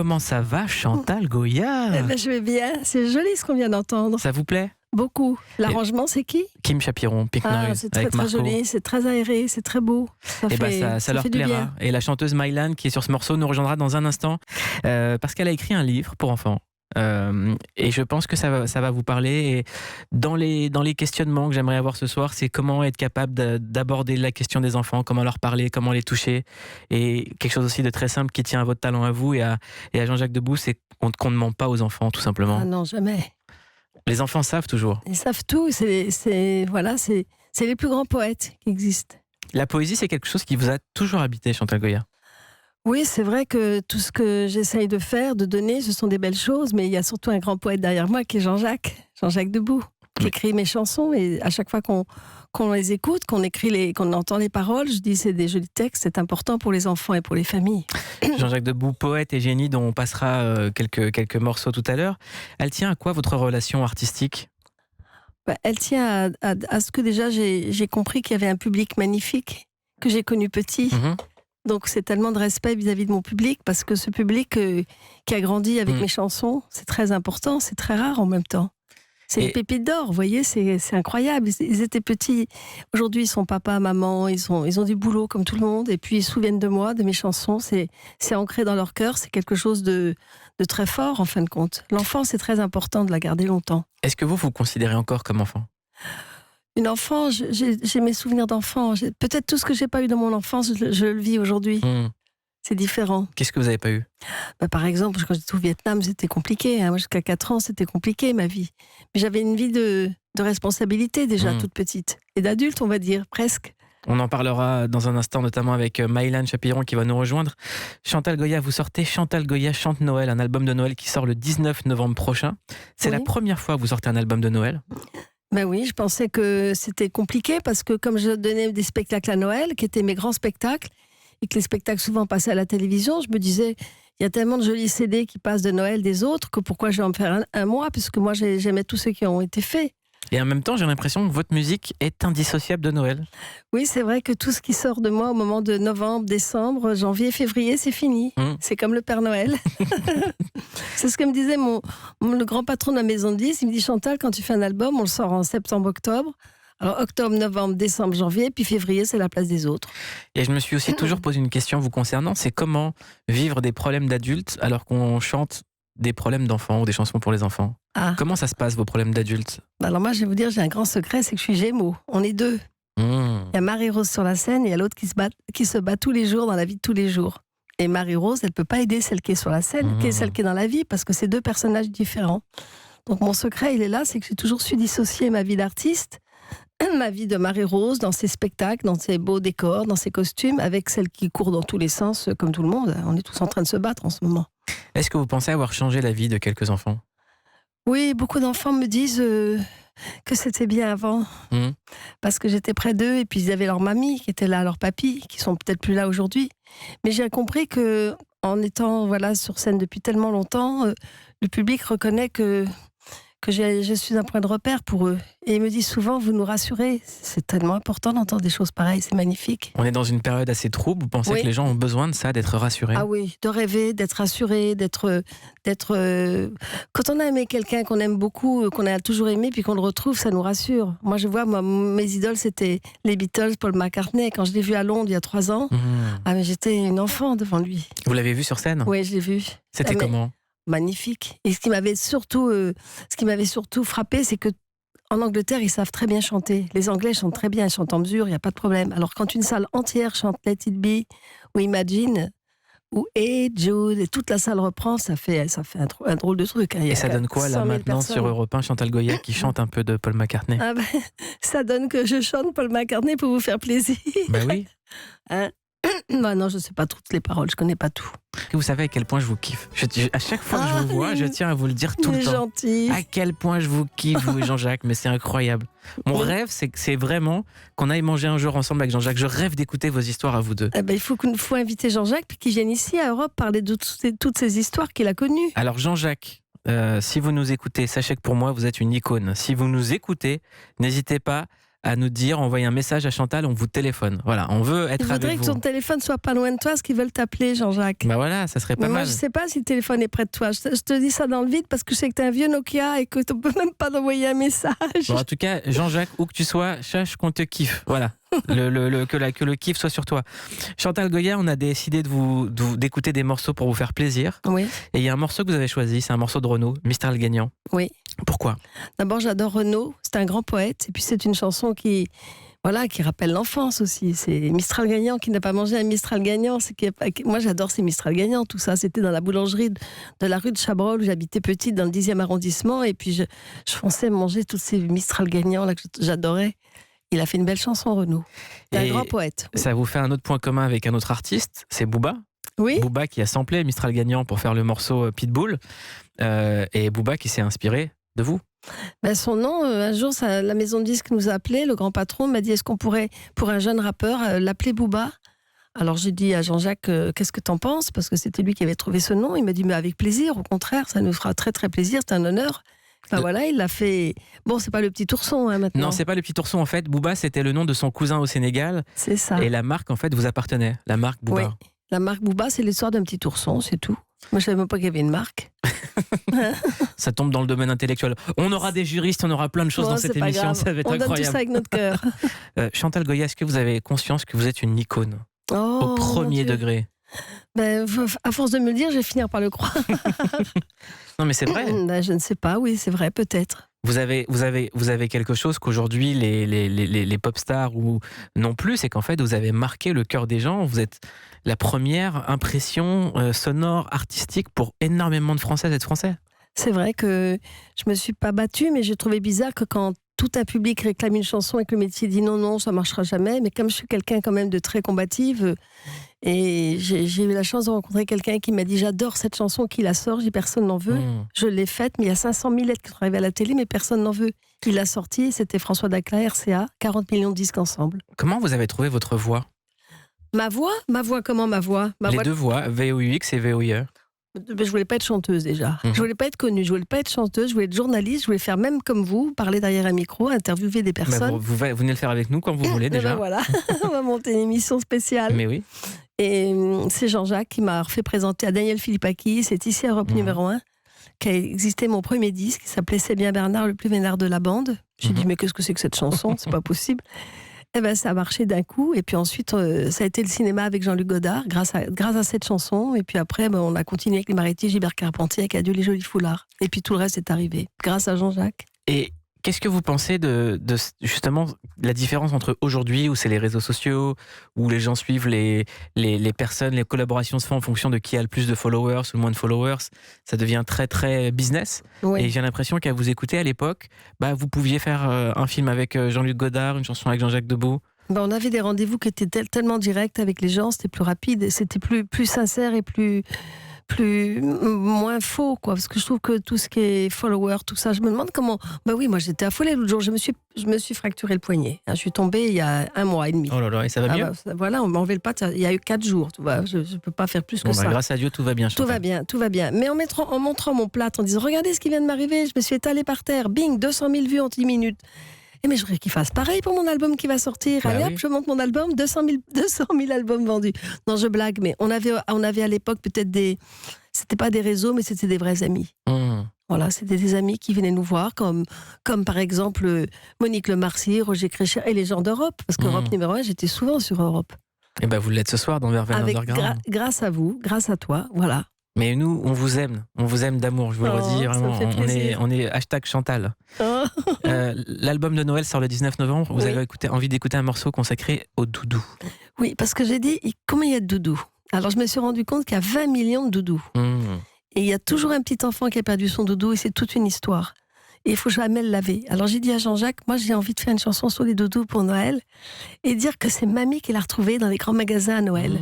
Comment ça va, Chantal Goya? Eh ben, je vais bien. C'est joli ce qu'on vient d'entendre. Ça vous plaît? Beaucoup. L'arrangement, c'est qui? Kim Chapiron, Pink Noise, c'est très avec très Marco. joli, c'est très aéré, c'est très beau. Ça leur fait du plaira. bien. Et la chanteuse Mylan, qui est sur ce morceau, nous rejoindra dans un instant parce qu'elle a écrit un livre pour enfants. Et je pense que ça va vous parler. Et dans les questionnements que j'aimerais avoir ce soir, c'est comment être capable d'aborder la question des enfants, comment leur parler, comment les toucher. Et quelque chose aussi de très simple qui tient à votre talent à vous et à Jean-Jacques Debout, c'est qu'on ne ment pas aux enfants, tout simplement. Ah non, jamais. Les enfants savent toujours. Ils savent tout. C'est les plus grands poètes qui existent. La poésie, c'est quelque chose qui vous a toujours habité, Chantal Goya. Oui, c'est vrai que tout ce que j'essaye de faire, de donner, ce sont des belles choses, mais il y a surtout un grand poète derrière moi qui est Jean-Jacques Debout, qui écrit mes chansons, et à chaque fois qu'on les écoute, qu'on entend les paroles, je dis c'est des jolis textes, c'est important pour les enfants et pour les familles. Jean-Jacques Debout, poète et génie, dont on passera quelques morceaux tout à l'heure. Elle tient à quoi votre relation artistique ? Elle tient à ce que déjà j'ai compris qu'il y avait un public magnifique, que j'ai connu petit. Donc c'est tellement de respect vis-à-vis de mon public, parce que ce public qui a grandi avec mes chansons, c'est très important, c'est très rare en même temps. C'est une pépite d'or, vous voyez, c'est incroyable. Ils étaient petits, aujourd'hui ils sont papa, maman, ils ont du boulot comme tout le monde, et puis ils se souviennent de moi, de mes chansons, c'est ancré dans leur cœur, c'est quelque chose de très fort en fin de compte. L'enfant, c'est très important de la garder longtemps. Est-ce que vous vous considérez encore comme enfant ? Une enfant, j'ai mes souvenirs d'enfant. Peut-être tout ce que j'ai pas eu dans mon enfance, je le vis aujourd'hui. C'est différent. Qu'est-ce que vous n'avez pas eu ? Par exemple, quand j'étais au Vietnam, c'était compliqué. Moi, jusqu'à 4 ans, c'était compliqué, ma vie. Mais j'avais une vie de responsabilité déjà, toute petite. Et d'adulte, on va dire, presque. On en parlera dans un instant, notamment avec Mylan Chapiron qui va nous rejoindre. Chantal Goya, vous sortez Chantal Goya chante Noël, un album de Noël qui sort le 19 novembre prochain. C'est la première fois que vous sortez un album de Noël ? Ben oui, je pensais que c'était compliqué parce que comme je donnais des spectacles à Noël, qui étaient mes grands spectacles, et que les spectacles souvent passaient à la télévision, je me disais, il y a tellement de jolis CD qui passent de Noël des autres, que pourquoi je vais en faire un mois, puisque moi j'aimais tous ceux qui ont été faits. Et en même temps, j'ai l'impression que votre musique est indissociable de Noël. Oui, c'est vrai que tout ce qui sort de moi au moment de novembre, décembre, janvier, février, c'est fini. C'est comme le Père Noël. C'est ce que me disait le grand patron de la maison de 10. Il me dit, Chantal, quand tu fais un album, on le sort en septembre, octobre. Alors octobre, novembre, décembre, janvier, puis février, c'est la place des autres. Et je me suis aussi toujours posé une question vous concernant, c'est comment vivre des problèmes d'adultes alors qu'on chante des problèmes d'enfants ou des chansons pour les enfants. Comment ça se passe, vos problèmes d'adultes ? Alors moi, je vais vous dire, j'ai un grand secret, c'est que je suis Gémeaux. On est deux. Il y a Marie-Rose sur la scène et il y a l'autre qui se bat tous les jours dans la vie de tous les jours. Et Marie-Rose, elle ne peut pas aider celle qui est sur la scène, qui est celle qui est dans la vie, parce que c'est deux personnages différents. Donc mon secret, il est là, c'est que j'ai toujours su dissocier ma vie d'artiste, ma vie de Marie-Rose, dans ses spectacles, dans ses beaux décors, dans ses costumes, avec celle qui court dans tous les sens, comme tout le monde. On est tous en train de se battre en ce moment. Est-ce que vous pensez avoir changé la vie de quelques enfants ? Oui, beaucoup d'enfants me disent que c'était bien avant, parce que j'étais près d'eux, et puis ils avaient leur mamie qui était là, leur papy, qui sont peut-être plus là aujourd'hui. Mais j'ai compris que, en étant sur scène depuis tellement longtemps, le public reconnaît que je suis un point de repère pour eux. Et ils me disent souvent, vous nous rassurez. C'est tellement important d'entendre des choses pareilles, c'est magnifique. On est dans une période assez trouble, vous pensez que les gens ont besoin de ça, d'être rassurés ? Ah oui, de rêver, d'être rassurés, d'être quand on a aimé quelqu'un qu'on aime beaucoup, qu'on a toujours aimé, puis qu'on le retrouve, ça nous rassure. Moi, je vois, mes idoles, c'était les Beatles, Paul McCartney. Quand je l'ai vu à Londres il y a 3 ans, mais j'étais une enfant devant lui. Vous l'avez vu sur scène ? Oui, je l'ai vu. C'était comment ? Magnifique. Et ce qui m'avait surtout frappé, c'est que en Angleterre, ils savent très bien chanter. Les Anglais chantent très bien, ils chantent en mesure, il n'y a pas de problème. Alors quand une salle entière chante Let It Be, ou Imagine, ou Hey Jude, et toute la salle reprend, ça fait un drôle de truc. Et ça donne quoi là maintenant sur Europe 1, Chantal Goya qui chante un peu de Paul McCartney ? Ça donne que je chante Paul McCartney pour vous faire plaisir. Ben oui. Non, je ne sais pas toutes les paroles, je ne connais pas tout. Vous savez à quel point je vous kiffe. À chaque fois que je vous vois, je tiens à vous le dire tout le temps. Gentil. À quel point je vous kiffe, vous et Jean-Jacques, mais c'est incroyable. Mon rêve, c'est vraiment qu'on aille manger un jour ensemble avec Jean-Jacques. Je rêve d'écouter vos histoires à vous deux. Il faut inviter Jean-Jacques puis qu'il vienne ici à Europe parler de toutes ces histoires qu'il a connues. Alors Jean-Jacques, si vous nous écoutez, sachez que pour moi, vous êtes une icône. Si vous nous écoutez, n'hésitez pas à nous dire, envoyer un message à Chantal, on vous téléphone. Voilà, on veut être avec vous. Je voudrais que ton téléphone soit pas loin de toi, parce qu'ils veulent t'appeler, Jean-Jacques. Bah voilà, ça serait pas mal. Moi, je sais pas si le téléphone est près de toi. Je te dis ça dans le vide parce que je sais que t'as un vieux Nokia et que tu peux même pas envoyer un message. Bon, en tout cas, Jean-Jacques, où que tu sois, sache qu'on te kiffe. Voilà. Que le kiff soit sur toi. Chantal Goya, on a décidé d'écouter des morceaux pour vous faire plaisir. Oui. Et il y a un morceau que vous avez choisi, c'est un morceau de Renaud, Mistral gagnant. Oui. Pourquoi ? D'abord, j'adore Renaud, c'est un grand poète. Et puis, c'est une chanson qui rappelle l'enfance aussi. C'est Mistral gagnant, qui n'a pas mangé un Mistral gagnant. Moi, j'adore ces Mistral gagnants, tout ça. C'était dans la boulangerie de la rue de Chabrol, où j'habitais petite, dans le 10e arrondissement. Et puis, je fonçais manger tous ces Mistral gagnants là que j'adorais. Il a fait une belle chanson, Renaud. C'est un grand poète. Ça vous fait un autre point commun avec un autre artiste, c'est Booba. Oui. Booba qui a samplé Mistral gagnant pour faire le morceau Pitbull. Et Booba qui s'est inspiré de vous. Ben son nom, un jour, la maison de disques nous a appelé, le grand patron m'a dit, est-ce qu'on pourrait, pour un jeune rappeur, l'appeler Booba ? Alors j'ai dit à Jean-Jacques, qu'est-ce que t'en penses ? Parce que c'était lui qui avait trouvé ce nom. Il m'a dit, mais avec plaisir, au contraire, ça nous fera très très plaisir, c'est un honneur. Enfin voilà, il l'a fait. Bon, c'est pas le petit ourson maintenant. Non, c'est pas le petit ourson en fait. Booba, c'était le nom de son cousin au Sénégal. C'est ça. Et la marque en fait vous appartenait. La marque Booba. Oui, la marque Booba, c'est l'histoire d'un petit ourson, c'est tout. Moi, je savais même pas qu'il y avait une marque. Ça tombe dans le domaine intellectuel. On aura des juristes, on aura plein de choses dans cette émission. Grave. Ça va être on incroyable. donne tout ça avec notre cœur. Chantal Goya, est-ce que vous avez conscience que vous êtes une icône au premier degré ? Ben, à force de me le dire, je vais finir par le croire. Non, mais c'est vrai. Ben, je ne sais pas, oui, c'est vrai, peut-être. Vous avez quelque chose qu'aujourd'hui les pop stars ou non plus, c'est qu'en fait vous avez marqué le cœur des gens. Vous êtes la première impression sonore, artistique pour énormément de Françaises et de Français. C'est vrai que je me suis pas battue, mais j'ai trouvé bizarre que quand tout un public réclame une chanson et que le métier dit non, ça marchera jamais. Mais comme je suis quelqu'un quand même de très combative, et j'ai eu la chance de rencontrer quelqu'un qui m'a dit j'adore cette chanson, qui la sort, j'ai personne n'en veut. Je l'ai faite, mais il y a 500 000 lettres qui sont arrivées à la télé, mais personne n'en veut. Il l'a sortie, c'était François Dacla, RCA, 40 millions de disques ensemble. Comment vous avez trouvé votre voix ? Ma voix, comment ma voix deux voix, VOUX et VOIE. Je voulais pas être chanteuse déjà. Je voulais pas être connue, je voulais pas être chanteuse, je voulais être journaliste, je voulais faire même comme vous, parler derrière un micro, interviewer des personnes. Vous venez le faire avec nous quand vous voulez déjà. Ben voilà, on va monter une émission spéciale. Mais oui. Et c'est Jean-Jacques qui m'a refait présenter à Daniel Philippaki, c'est ici à Europe numéro 1, qu'a existé mon premier disque, qui s'appelait C'est bien Bernard, le plus vénère de la bande. J'ai dit mais qu'est-ce que c'est que cette chanson ? C'est pas possible. Eh ben, ça a marché d'un coup, et puis ensuite, ça a été le cinéma avec Jean-Luc Godard, grâce à cette chanson, et puis après, on a continué avec les Maritiers, Gilbert Carpentier, avec Adieu les jolis foulards, et puis tout le reste est arrivé, grâce à Jean-Jacques. Et qu'est-ce que vous pensez de justement la différence entre aujourd'hui, où c'est les réseaux sociaux, où les gens suivent les personnes, les collaborations se font en fonction de qui a le plus de followers ou le moins de followers, ça devient très très business. Oui. Et j'ai l'impression qu'à vous écouter à l'époque, vous pouviez faire un film avec Jean-Luc Godard, une chanson avec Jean-Jacques Debout. On avait des rendez-vous qui étaient tellement directs avec les gens, c'était plus rapide, et c'était plus sincère et moins faux, quoi, parce que je trouve que tout ce qui est follower, tout ça, je me demande comment. Oui, moi j'étais affolée l'autre jour, je me suis fracturé le poignet. Je suis tombée il y a 1 mois et demi. Oh là là, et ça va mieux. Voilà, on m'a enlevé le pas. Il y a eu 4 jours, tu vois. Je ne peux pas faire plus que ça. Grâce à Dieu, tout va bien. Tout va bien. Mais en montrant mon plâtre, en disant regardez ce qui vient de m'arriver, je me suis étalée par terre, bing, 200 000 vues en 10 minutes. Mais je voudrais qu'il fasse pareil pour mon album qui va sortir. Allez hop, je monte mon album, 200 000 albums vendus. Non, je blague, mais on avait à l'époque peut-être c'était pas des réseaux, mais c'était des vrais amis. Voilà, c'était des amis qui venaient nous voir, comme par exemple Monique Lemarcier, Roger Crécher et les gens d'Europe. Parce qu'Europe numéro 1, j'étais souvent sur Europe. Et vous l'êtes ce soir dans Verveine Underground. Grâce à vous, grâce à toi, voilà. Mais nous, on vous aime d'amour, je vous le redis, vraiment. On est #Chantal. L'album de Noël sort le 19 novembre. Vous avez envie d'écouter un morceau consacré au doudou. Oui, parce que j'ai dit, combien il y a de doudous ? Alors je me suis rendu compte qu'il y a 20 millions de doudous. Et il y a toujours un petit enfant qui a perdu son doudou, et c'est toute une histoire. Et il faut jamais le laver. Alors j'ai dit à Jean-Jacques, moi j'ai envie de faire une chanson sur les doudous pour Noël, et dire que c'est mamie qui l'a retrouvée dans les grands magasins à Noël.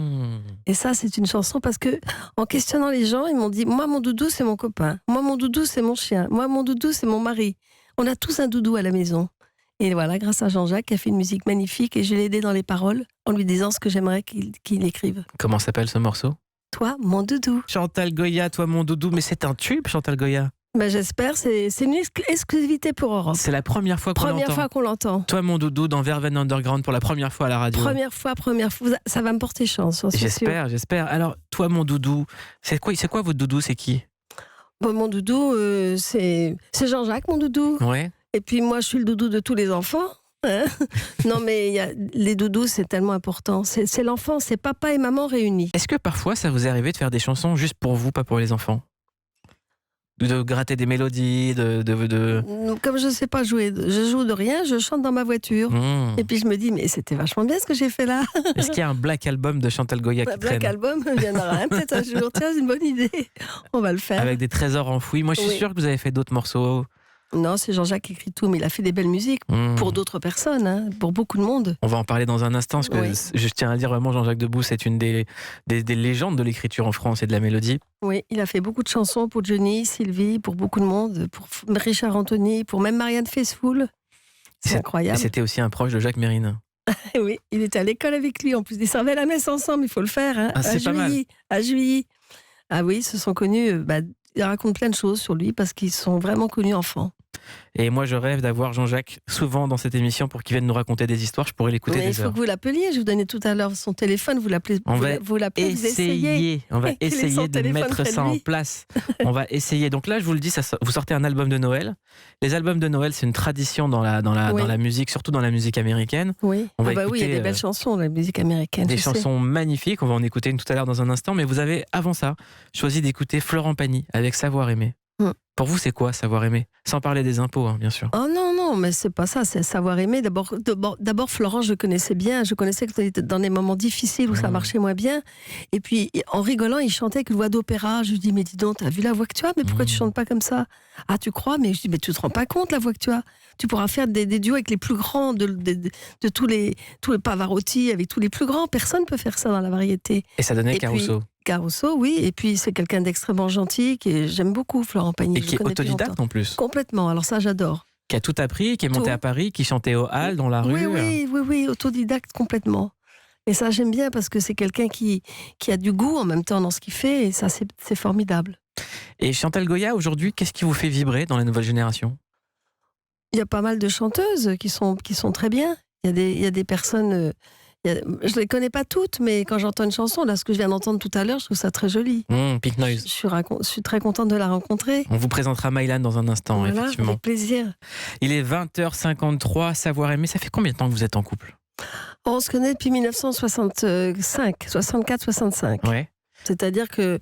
Et ça, c'est une chanson parce que, en questionnant les gens, ils m'ont dit, moi mon doudou c'est mon copain, moi mon doudou c'est mon chien, moi mon doudou c'est mon mari. On a tous un doudou à la maison. Et voilà, grâce à Jean-Jacques qui a fait une musique magnifique, et je l'ai aidé dans les paroles en lui disant ce que j'aimerais qu'il écrive. Comment s'appelle ce morceau ? Toi, mon doudou. Chantal Goya, toi mon doudou, mais c'est un tube, Chantal Goya. Ben, j'espère, c'est une exclusivité pour Europe. C'est la première fois qu'on l'entend. Première fois qu'on l'entend. Toi, mon doudou, dans Verven Underground pour la première fois à la radio. Première fois. Ça va me porter chance. J'espère. Alors, toi, mon doudou, c'est quoi votre doudou, c'est qui? Bon, mon doudou, c'est Jean-Jacques, mon doudou. Ouais. Et puis moi, je suis le doudou de tous les enfants. Hein. Non, mais les doudous, c'est tellement important. C'est l'enfant, c'est papa et maman réunis. Est-ce que parfois, ça vous est arrivé de faire des chansons juste pour vous, pas pour les enfants? De gratter des mélodies, Comme je ne sais pas jouer, je joue de rien, je chante dans ma voiture. Et puis je me dis, mais c'était vachement bien ce que j'ai fait là. Est-ce qu'il y a un Black Album de Chantal Goya qui traîne? Black Album, il y en aura un peut-être un jour. Tiens, c'est une bonne idée. On va le faire. Avec des trésors enfouis. Moi, je suis sûr que vous avez fait d'autres morceaux. Non, c'est Jean-Jacques qui écrit tout, mais il a fait des belles musiques pour d'autres personnes, hein, pour beaucoup de monde. On va en parler dans un instant, parce que je tiens à dire vraiment, Jean-Jacques Debout, c'est une des légendes de l'écriture en France et de la mélodie. Oui, il a fait beaucoup de chansons pour Johnny, Sylvie, pour beaucoup de monde, pour Richard Anthony, pour même Marianne Faithfull. C'est incroyable. Et c'était aussi un proche de Jacques Mérine. Oui, il était à l'école avec lui, en plus. Ils servaient la messe ensemble, il faut le faire. Hein, c'est pas mal. À Juilly. Ah oui, ils se sont connus. Ils racontent plein de choses sur lui parce qu'ils sont vraiment connus enfants. Et moi, je rêve d'avoir Jean-Jacques souvent dans cette émission pour qu'il vienne nous raconter des histoires. Je pourrais l'écouter des heures. Il faut que vous l'appeliez. Je vous donnais tout à l'heure son téléphone. Vous l'appelez. On va essayer. On va essayer de mettre ça en place. On va essayer. Donc là, je vous le dis, vous sortez un album de Noël. Les albums de Noël, c'est une tradition dans la musique, surtout dans la musique américaine. Oui. Oui, il y a des belles chansons dans la musique américaine. Des chansons magnifiques. On va en écouter une tout à l'heure dans un instant. Mais vous avez, avant ça, choisi d'écouter Florent Pagny avec Savoir aimer. Pour vous, c'est quoi savoir aimer? Sans parler des impôts, hein, bien sûr. Oh non, mais c'est pas ça, c'est savoir aimer. D'abord, Florent, je connaissais bien. Je connaissais que c'était dans des moments difficiles où ça marchait moins bien. Et puis, en rigolant, il chantait avec une voix d'opéra. Je lui dis, mais dis donc, t'as vu la voix que tu as? Mais pourquoi tu chantes pas comme ça? Ah, tu crois? Mais je dis, mais tu te rends pas compte la voix que tu as? Tu pourras faire des duos avec les plus grands de tous les Pavarotti, avec tous les plus grands. Personne peut faire ça dans la variété. Et ça donnait Caruso. Caruso, oui, et puis c'est quelqu'un d'extrêmement gentil, j'aime beaucoup Florent Pagny. Et qui est autodidacte en plus. Complètement, alors ça j'adore. Qui a tout appris, qui est monté à Paris, qui chantait au hall, dans la rue. Oui, autodidacte complètement. Et ça j'aime bien parce que c'est quelqu'un qui a du goût en même temps dans ce qu'il fait, et ça c'est formidable. Et Chantal Goya, aujourd'hui, qu'est-ce qui vous fait vibrer dans la nouvelle génération? Il y a pas mal de chanteuses qui sont très bien. Il y a des personnes... je ne les connais pas toutes, mais quand j'entends une chanson, là, ce que je viens d'entendre tout à l'heure, je trouve ça très joli. Pink Noise. Je suis très contente de la rencontrer. On vous présentera Maïlan dans un instant, voilà, effectivement. Avec plaisir. Il est 20h53, Savoir aimer. Ça fait combien de temps que vous êtes en couple? On se connaît depuis 1964-65. Ouais. C'est-à-dire que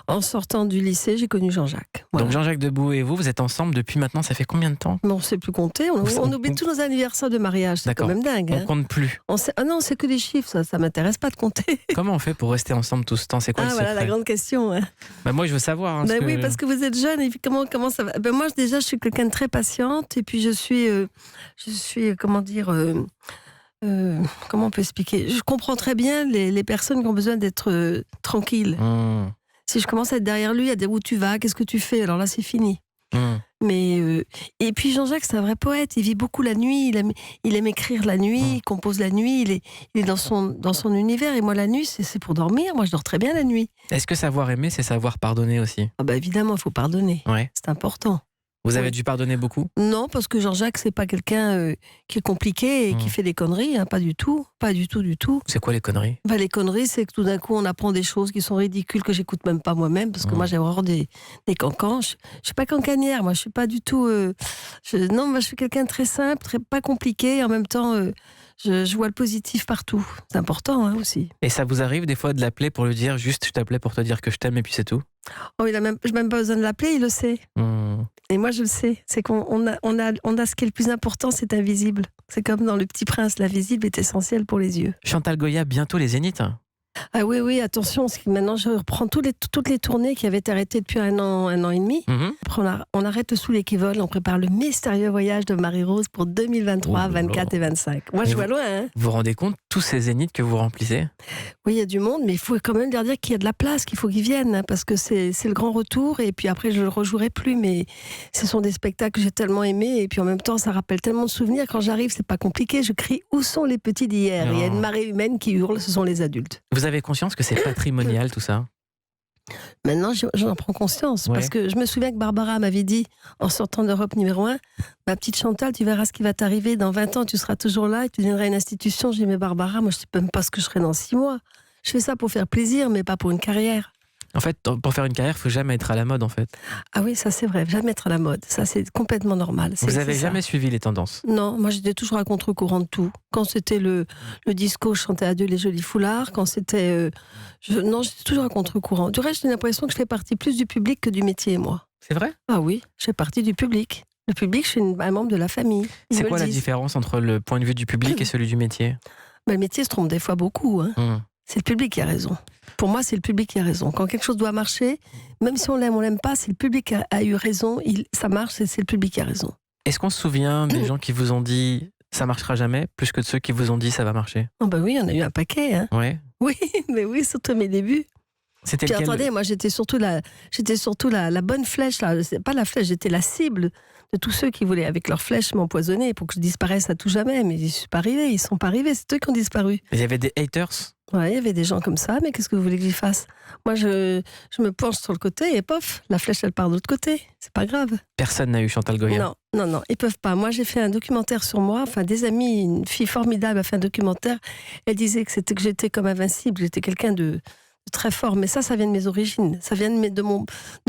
en sortant du lycée, j'ai connu Jean-Jacques. Voilà. Donc Jean-Jacques Debout et vous êtes ensemble depuis maintenant, ça fait combien de temps? Mais on ne sait plus compter, on oublie tous nos anniversaires de mariage, c'est quand même dingue. On compte plus. Ah non, c'est que des chiffres, ça m'intéresse pas de compter. Comment on fait pour rester ensemble tout ce temps? C'est quoi le secret? Voilà la grande question. Hein. Moi je veux savoir. Oui, parce que vous êtes jeune, et puis comment ça va? Moi déjà, je suis quelqu'un de très patiente, et puis je suis comment dire... comment on peut expliquer? Je comprends très bien les personnes qui ont besoin d'être tranquilles. Si je commence à être derrière lui, à dire où tu vas, qu'est-ce que tu fais, alors là c'est fini. Mais et puis Jean-Jacques, c'est un vrai poète. Il vit beaucoup la nuit. Il aime écrire la nuit. Il compose la nuit. Il est dans son univers. Et moi, la nuit, c'est pour dormir. Moi, je dors très bien la nuit. Est-ce que savoir aimer, c'est savoir pardonner aussi? Évidemment, il faut pardonner. Ouais. C'est important. Vous avez dû pardonner beaucoup? Non, parce que Jean-Jacques, c'est pas quelqu'un qui est compliqué et qui fait des conneries, hein, pas du tout. C'est quoi les conneries? Les conneries, c'est que tout d'un coup, on apprend des choses qui sont ridicules, que j'écoute même pas moi-même, parce que moi, j'ai vraiment des cancans. Je suis pas cancanière, moi, je suis pas du tout... Non, moi, je suis quelqu'un de très simple, pas compliqué, et en même temps... Je vois le positif partout. C'est important, hein, aussi. Et ça vous arrive des fois de l'appeler pour lui dire juste je t'appelais pour te dire que je t'aime et puis c'est tout? Je n'ai même pas besoin de l'appeler, il le sait. Et moi je le sais. C'est qu'on a ce qui est le plus important, c'est invisible. C'est comme dans Le Petit Prince, l'invisible est essentiel pour les yeux. Chantal Goya, bientôt les Zéniths? Ah oui, attention, parce que maintenant je reprends toutes les tournées qui avaient été arrêtées depuis un an et demi. Après, on arrête Sous les qui volent, on prépare le mystérieux voyage de Marie-Rose pour 2023, 24 et 25. Moi, je vois loin. Hein. Vous vous rendez compte, tous ces zéniths que vous remplissez? Oui, il y a du monde, mais il faut quand même leur dire qu'il y a de la place, qu'il faut qu'ils viennent, hein, parce que c'est le grand retour, et puis après, je ne le rejouerai plus, mais ce sont des spectacles que j'ai tellement aimés, et puis en même temps, ça rappelle tellement de souvenirs. Quand j'arrive, c'est pas compliqué, je crie « Où sont les petits d'hier ?» Il y a une marée humaine qui hurle, ce sont les adultes. Vous avez conscience que c'est patrimonial tout ça? Maintenant, j'en prends conscience. Parce que je me souviens que Barbara m'avait dit, en sortant d'Europe numéro 1, ma petite Chantal, tu verras ce qui va t'arriver. Dans 20 ans, tu seras toujours là et tu deviendras une institution. J'ai dit, mais Barbara, moi, je ne sais même pas ce que je serai dans 6 mois. Je fais ça pour faire plaisir, mais pas pour une carrière. En fait, pour faire une carrière, il ne faut jamais être à la mode, en fait. Ah oui, ça c'est vrai, jamais être à la mode. Ça, c'est complètement normal. Vous n'avez jamais suivi les tendances? Non, moi j'étais toujours à contre-courant de tout. Quand c'était le disco, je chantais Adieu les jolis foulards. Quand c'était... Non, j'étais toujours à contre-courant. Du reste, j'ai l'impression que je fais partie plus du public que du métier, moi. C'est vrai? Ah oui, je fais partie du public. Le public, je suis un membre de la famille. C'est quoi la différence entre le point de vue du public et celui du métier? Le métier se trompe des fois beaucoup. C'est le public qui a raison. Pour moi, c'est le public qui a raison. Quand quelque chose doit marcher, même si on l'aime, on l'aime pas, c'est le public qui a eu raison. Ça marche, et c'est le public qui a raison. Est-ce qu'on se souvient des gens qui vous ont dit ça marchera jamais, plus que de ceux qui vous ont dit ça va marcher? Oh ben oui, on a eu un paquet. Hein. Ouais. Oui, mais oui, surtout mes débuts. C'était Puis attendez, moi j'étais surtout la bonne flèche. Là. C'est pas la flèche, j'étais la cible de tous ceux qui voulaient avec leur flèche m'empoisonner pour que je disparaisse à tout jamais. Mais je suis pas arrivée, ils sont pas arrivés, c'est eux qui ont disparu. Il y avait des haters? Ouais, il y avait des gens comme ça, mais qu'est-ce que vous voulez que j'y fasse? Moi, je me penche sur le côté et pof, la flèche, elle part de l'autre côté. C'est pas grave. Personne n'a eu Chantal Goya? Non, ils peuvent pas. Moi, j'ai fait un documentaire sur moi. Enfin, des amis, une fille formidable a fait un documentaire. Elle disait que j'étais comme invincible, j'étais quelqu'un de très fort. Mais ça vient de mes origines. Ça vient de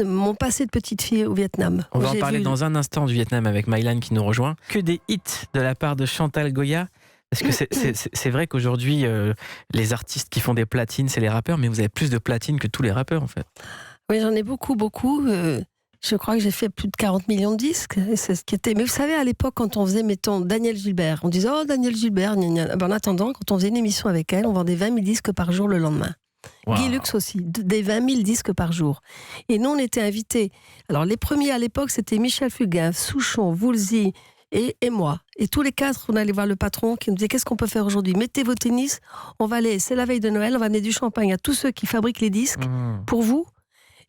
mon passé de petite fille au Vietnam. On va en parler dans un instant du Vietnam avec Mylan qui nous rejoint. Que des hits de la part de Chantal Goya. Parce que c'est vrai qu'aujourd'hui, les artistes qui font des platines, c'est les rappeurs, mais vous avez plus de platines que tous les rappeurs, en fait. Oui, j'en ai beaucoup. Je crois que j'ai fait plus de 40 millions de disques. Et c'est ce qui était... Mais vous savez, à l'époque, quand on faisait, mettons, Daniel Gilbert, on disait « Oh, Daniel Gilbert, gna gna. » En attendant, quand on faisait une émission avec elle, on vendait 20 000 disques par jour le lendemain. Wow. Guy Lux aussi, des 20 000 disques par jour. Et nous, on était invités. Alors, les premiers à l'époque, c'était Michel Fugain, Souchon, Woolsey... Et moi. Et tous les quatre, on allait voir le patron qui nous disait qu'est-ce qu'on peut faire aujourd'hui? Mettez vos tennis, on va aller, c'est la veille de Noël, on va amener du champagne à tous ceux qui fabriquent les disques pour vous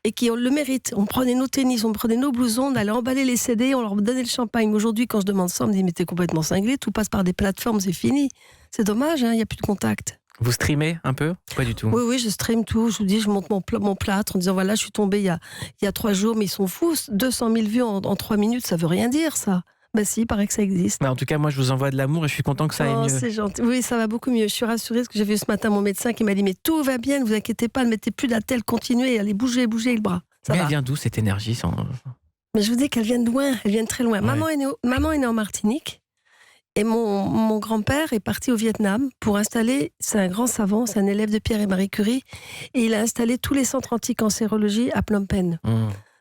et qui ont le mérite. On prenait nos tennis, on prenait nos blousons, on allait emballer les CD, on leur donnait le champagne. Aujourd'hui, quand je demande ça, on me dit mais t'es complètement cinglé, tout passe par des plateformes, c'est fini. C'est dommage, il n'y a plus de contact. Vous streamez un peu? Pas du tout. Oui, je stream tout. Je vous dis, je monte mon plâtre en disant voilà, je suis tombée il y a 3 jours, mais ils sont fous. 200 000 vues en 3 minutes, ça veut rien dire, ça. Ben si, il paraît que ça existe. En tout cas, moi, je vous envoie de l'amour et je suis content que ça aille mieux. C'est gentil. Oui, ça va beaucoup mieux. Je suis rassurée parce que j'ai vu ce matin mon médecin qui m'a dit mais tout va bien, ne vous inquiétez pas, ne mettez plus d'attelle, continuez, allez bouger le bras. Mais elle vient d'où cette énergie sans... Mais je vous dis qu'elle vient de loin, elle vient de très loin. Ouais. Maman est née en Martinique et mon grand-père est parti au Vietnam pour installer, c'est un grand savant, c'est un élève de Pierre et Marie Curie, et il a installé tous les centres anti-cancérologie à Phnom Penh.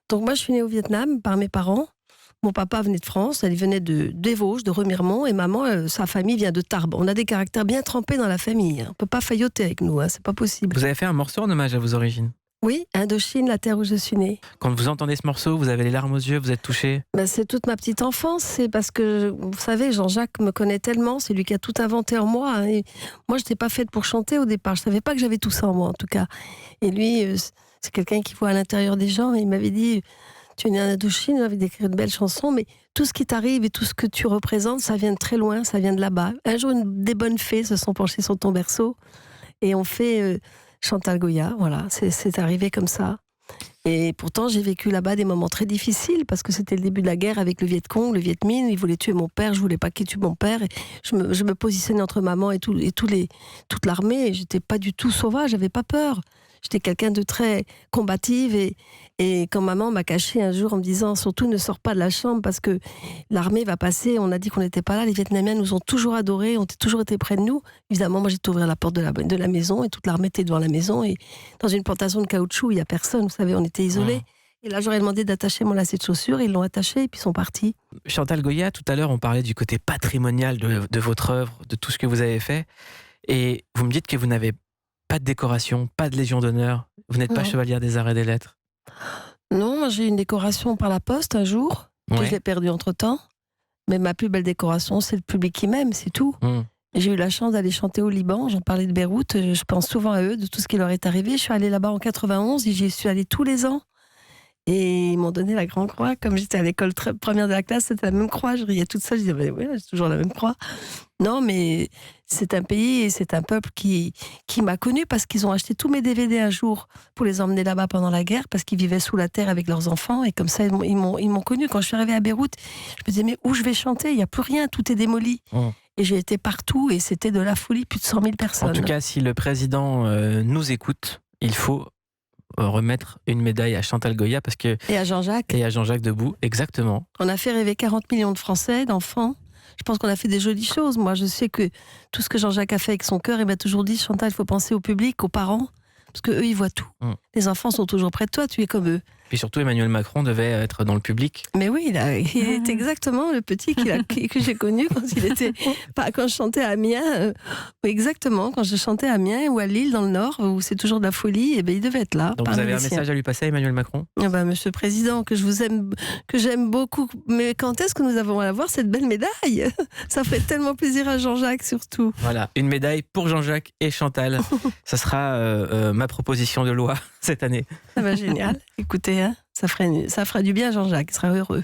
Donc moi je suis née au Vietnam par mes parents. Mon papa venait de France, elle venait des Vosges, de Remiremont, et maman, sa famille vient de Tarbes. On a des caractères bien trempés dans la famille. On ne peut pas failloter avec nous, c'est pas possible. Vous avez fait un morceau en hommage à vos origines? Oui, Indochine, la terre où je suis née. Quand vous entendez ce morceau, vous avez les larmes aux yeux, vous êtes touché? C'est toute ma petite enfance, c'est parce que, vous savez, Jean-Jacques me connaît tellement, c'est lui qui a tout inventé en moi. Et moi, je n'étais pas faite pour chanter au départ, je ne savais pas que j'avais tout ça en moi, en tout cas. Et lui, c'est quelqu'un qui voit à l'intérieur des gens, et il m'avait dit... Tu es né en Indochine, avec d'écrire de belles chansons, mais tout ce qui t'arrive et tout ce que tu représentes, ça vient de très loin, ça vient de là-bas. Un jour, des bonnes fées se sont penchées sur ton berceau et ont fait Chantal Goya. Voilà, c'est arrivé comme ça. Et pourtant, j'ai vécu là-bas des moments très difficiles parce que c'était le début de la guerre avec le Viet Cong, le Viet Minh. Ils voulaient tuer mon père, je voulais pas qu'ils tuent mon père. Et je me positionnais entre maman et toute l'armée. Et j'étais pas du tout sauvage, j'avais pas peur. J'étais quelqu'un de très combative et quand maman m'a caché un jour en me disant surtout ne sors pas de la chambre parce que l'armée va passer, on a dit qu'on n'était pas là, les Vietnamiens nous ont toujours adorés, ont toujours été près de nous. Évidemment, moi j'étais ouvrir la porte de la maison et toute l'armée était devant la maison et dans une plantation de caoutchouc, il n'y a personne, vous savez, on était isolés. Et là, j'aurais demandé d'attacher mon lacet de chaussures, ils l'ont attaché et puis ils sont partis. Chantal Goya, tout à l'heure, on parlait du côté patrimonial de votre œuvre, de tout ce que vous avez fait. Et vous me dites que vous n'avez pas de décoration, pas de Légion d'honneur. Vous n'êtes pas chevalière des arts et des lettres? Non, moi j'ai eu une décoration par la poste un jour, que je l'ai perdue entre-temps. Mais ma plus belle décoration, c'est le public qui m'aime, c'est tout. J'ai eu la chance d'aller chanter au Liban, j'en parlais de Beyrouth, je pense souvent à eux, de tout ce qui leur est arrivé. Je suis allée là-bas en 91, et j'y suis allée tous les ans. Et ils m'ont donné la Grande Croix. Comme j'étais à l'école première de la classe, c'était la même croix. Je riais toute seule. Je disais, oui, c'est toujours la même croix. Non, mais c'est un pays et c'est un peuple qui m'a connue parce qu'ils ont acheté tous mes DVD un jour pour les emmener là-bas pendant la guerre parce qu'ils vivaient sous la terre avec leurs enfants. Et comme ça, ils m'ont connue. Quand je suis arrivée à Beyrouth, je me disais, mais où je vais chanter? Il n'y a plus rien, tout est démoli. Et j'ai été partout et c'était de la folie, plus de 100 000 personnes. En tout cas, si le président nous écoute, il faut remettre une médaille à Chantal Goya parce que... Et à Jean-Jacques. Et à Jean-Jacques Debout, exactement. On a fait rêver 40 millions de Français, d'enfants. Je pense qu'on a fait des jolies choses. Moi, je sais que tout ce que Jean-Jacques a fait avec son cœur, il m'a toujours dit, Chantal, il faut penser au public, aux parents, parce qu'eux, ils voient tout. Les enfants sont toujours près de toi, tu es comme eux. Puis surtout, Emmanuel Macron devait être dans le public. Mais oui, il est exactement le petit que j'ai connu quand je chantais à Amiens. Exactement, quand je chantais à Amiens ou à Lille, dans le Nord, où c'est toujours de la folie, et il devait être là. Donc vous avez un message à lui passer à Emmanuel Macron? Monsieur le Président, que j'aime beaucoup. Mais quand est-ce que nous allons avoir cette belle médaille? Ça ferait tellement plaisir à Jean-Jacques, surtout. Voilà, une médaille pour Jean-Jacques et Chantal. Ça sera ma proposition de loi cette année. Génial. Écoutez, ça fera du bien à Jean-Jacques, il sera heureux.